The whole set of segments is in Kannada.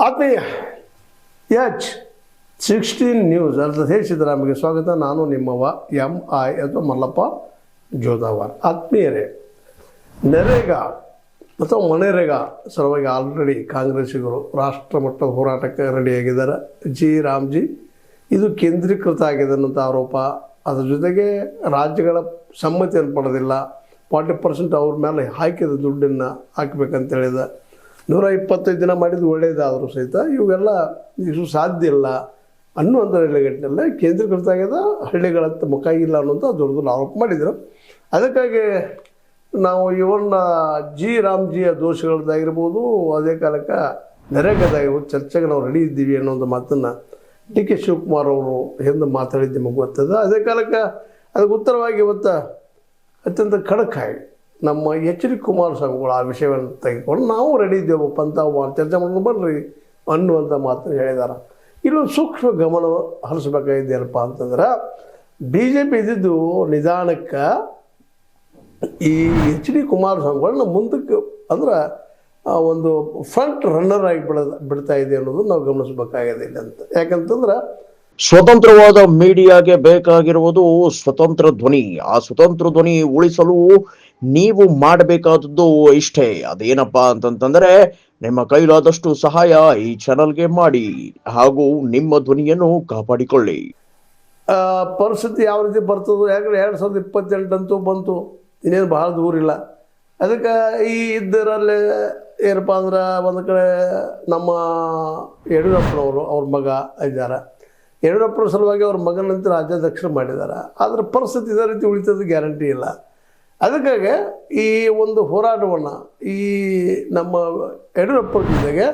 ಆತ್ಮೀಯ H16 ನ್ಯೂಸ್ ಅರ್ಧ ಸಿದ್ದರಾಮಯ್ಯಗೆ ಸ್ವಾಗತ. ನಾನು ನಿಮ್ಮವ MI ಅಥವಾ ಮಲ್ಲಪ್ಪ ಜೋದಾವರ್. ಆತ್ಮೀಯರೇ, ನರೇಗಾ ಅಥವಾ ಮನರೇಗಾ ಸಲುವಾಗಿ ಆಲ್ರೆಡಿ ಕಾಂಗ್ರೆಸ್ಸಿಗರು ರಾಷ್ಟ್ರಮಟ್ಟದ ಹೋರಾಟಕ್ಕೆ ರೆಡಿಯಾಗಿದ್ದಾರೆ. ರಾಮ್ಜಿ ಇದು ಕೇಂದ್ರೀಕೃತ ಆಗಿದೆ ಅನ್ನೋಂಥ ಆರೋಪ. ಅದರ ಜೊತೆಗೆ ರಾಜ್ಯಗಳ ಸಮ್ಮತಿಯನ್ನು ಪಡೆದಿಲ್ಲ. 40% ಅವ್ರ ಮೇಲೆ ಹಾಕಿದ ದುಡ್ಡನ್ನು ಹಾಕಬೇಕಂತ ಹೇಳಿದ. 125 ದಿನ ಮಾಡಿದ್ದು ಒಳ್ಳೆಯದಾದರೂ ಸಹಿತ ಇವೆಲ್ಲ ಇದು ಸಾಧ್ಯ ಇಲ್ಲ ಅನ್ನುವಂಥ ನೆಲೆಗಟ್ಟಿನಲ್ಲೇ ಕೇಂದ್ರೀಕೃತ ಆಗ್ಯದ, ಹಳ್ಳಿಗಳಂತ ಮುಖ ಇಲ್ಲ ಅನ್ನೋಂಥ ದೊಡ್ಡ ಆರೋಪ ಮಾಡಿದರು. ಅದಕ್ಕಾಗಿ ನಾವು ಇವನ್ನ ರಾಮ್ಜಿಯ ದೋಷಗಳದ್ದಾಗಿರ್ಬೋದು, ಅದೇ ಕಾಲಕ್ಕೆ ನರೇಗಾದಾಗಿರ್ಬೋದು ಚರ್ಚೆಗೆ ನಾವು ರೆಡಿ ಇದ್ದೀವಿ ಅನ್ನೋ ಮಾತನ್ನು DK ಶಿವಕುಮಾರ್ ಅವರು ಎಂದು ಮಾತಾಡಿದ್ದು ನಿಮಗೆ ಗೊತ್ತದ. ಅದೇ ಕಾಲಕ್ಕೆ ಅದಕ್ಕೆ ಉತ್ತರವಾಗಿ ಇವತ್ತು ಅತ್ಯಂತ ಖಡಕ್ಕಾಗಿ ನಮ್ಮ HD ಕುಮಾರಸ್ವಾಮಿಗಳು ಆ ವಿಷಯವನ್ನು ತೆಗೆದುಕೊಂಡು ನಾವು ರೆಡಿ ಇದ್ದೇವಪ್ಪ ಅಂತ ಚರ್ಚೆ ಮಾಡ್ಕೊಂಡು ಬರ್ರಿ ಅನ್ನುವಂಥ ಮಾತನ್ನು ಹೇಳಿದ್ದಾರೆ. ಇಲ್ಲೊಂದು ಸೂಕ್ಷ್ಮ ಗಮನ ಹರಿಸ್ಬೇಕಾಗಿದ್ದೇನಪ್ಪ ಅಂತಂದ್ರೆ, BJP ಇದ್ದಿದ್ದು ನಿಧಾನಕ್ಕೆ ಈ HD ಕುಮಾರಸ್ವಾಮಿಗಳನ್ನ ಮುಂದಕ್ಕೆ ಅಂದ್ರೆ ಒಂದು ಫ್ರಂಟ್ ರನ್ನರ್ ಆಗಿ ಬಿಡ್ತಾ ಇದೆ ಅನ್ನೋದು ನಾವು ಗಮನಿಸಬೇಕಾಗಿದೆ ಇಲ್ಲ ಅಂತ. ಯಾಕಂತಂದ್ರೆ ಸ್ವತಂತ್ರವಾದ ಮೀಡಿಯಾಗೆ ಬೇಕಾಗಿರುವುದು ಸ್ವತಂತ್ರ ಧ್ವನಿ. ಆ ಸ್ವತಂತ್ರ ಧ್ವನಿ ಉಳಿಸಲು ನೀವು ಮಾಡಬೇಕಾದದ್ದು ಇಷ್ಟೇ. ಅದೇನಪ್ಪಾ ಅಂತಂತಂದ್ರೆ, ನಿಮ್ಮ ಕೈಲಾದಷ್ಟು ಸಹಾಯ ಈ ಚಾನಲ್ಗೆ ಮಾಡಿ ಹಾಗೂ ನಿಮ್ಮ ಧ್ವನಿಯನ್ನು ಕಾಪಾಡಿಕೊಳ್ಳಿ. ಪರಿಸ್ಥಿತಿ ಯಾವ ರೀತಿ ಬರ್ತದೋ, ಯಾಕಂದ್ರೆ 2028 ಅಂತೂ ಬಂತು, ಇನ್ನೇನು ಭಾಳ ದೂರ ಇಲ್ಲ. ಅದಕ್ಕೆ ಈ ಇದರಲ್ಲಿ ಏನಪ್ಪ ಅಂದ್ರೆ, ಒಂದು ಕಡೆ ನಮ್ಮ ಯಡಿಯೂರಪ್ಪನವರು ಅವ್ರ ಮಗ ಇದ್ದಾರೆ. ಯಡಿಯೂರಪ್ಪನ ಸಲುವಾಗಿ ಅವ್ರ ಮಗನಂತ ರಾಜ್ಯಾಧ್ಯಕ್ಷರು ಮಾಡಿದ್ದಾರೆ. ಆದರೆ ಪರಿಸ್ಥಿತಿ ಇದೇ ರೀತಿ ಉಳಿತದ ಗ್ಯಾರಂಟಿ ಇಲ್ಲ. ಅದಕ್ಕಾಗಿ ಈ ಒಂದು ಹೋರಾಟವನ್ನು ಈ ನಮ್ಮ ಯಡಿಯೂರಪ್ಪನ ಜೊತೆಗೆ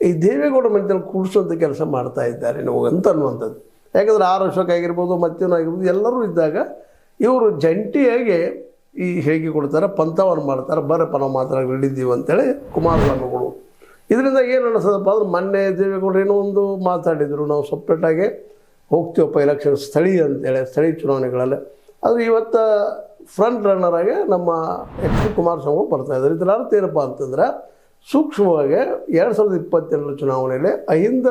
ಈ ದೇವೇಗೌಡ ಮಂತ್ರಿ ಕೂಡಿಸುವಂಥ ಕೆಲಸ ಮಾಡ್ತಾ ಇದ್ದಾರೆ ನಮಗಂತ ಅನ್ನುವಂಥದ್ದು. ಯಾಕಂದರೆ ಆರ್ ಅಶೋಕ್ ಆಗಿರ್ಬೋದು, ಮತ್ತೇನಾಗಿರ್ಬೋದು, ಎಲ್ಲರೂ ಇದ್ದಾಗ ಇವರು ಜಂಟಿಯಾಗಿ ಈ ಹೇಳಿಕೆ ಕೊಡ್ತಾರೆ, ಪಂಥವನ್ನು ಮಾಡ್ತಾರೆ. ಬರಪ್ಪ ನಾವು ಮಾತಾಡೋಕೆ ರೆಡಿದ್ದೀವಿ ಅಂತೇಳಿ ಕುಮಾರಸ್ವಾಮಿಗಳು. ಇದರಿಂದ ಏನು ಅನ್ನಿಸ್ತದಪ್ಪ ಅಂದ್ರೆ, ಮೊನ್ನೆ ದೇವೇಗೌಡರು ಏನೋ ಒಂದು ಮಾತಾಡಿದರು, ನಾವು ಸಪ್ರೇಟಾಗಿ ಹೋಗ್ತೀವಪ್ಪ ಎಲೆಕ್ಷನ್ ಸ್ಥಳೀಯ ಅಂತೇಳಿ, ಸ್ಥಳೀಯ ಚುನಾವಣೆಗಳಲ್ಲಿ. ಆದರೆ ಇವತ್ತು ಫ್ರಂಟ್ ರನ್ನರಾಗಿ ನಮ್ಮ HD ಕುಮಾರಸ್ವಾಮಿಗಳು ಬರ್ತಾಯಿದ್ದಾರೆ. ಇದರ ಅರ್ಥ ಏನಪ್ಪ ಅಂತಂದ್ರೆ, ಸೂಕ್ಷ್ಮವಾಗಿ 2022 ಚುನಾವಣೆಯಲ್ಲಿ ಅಹಿಂದ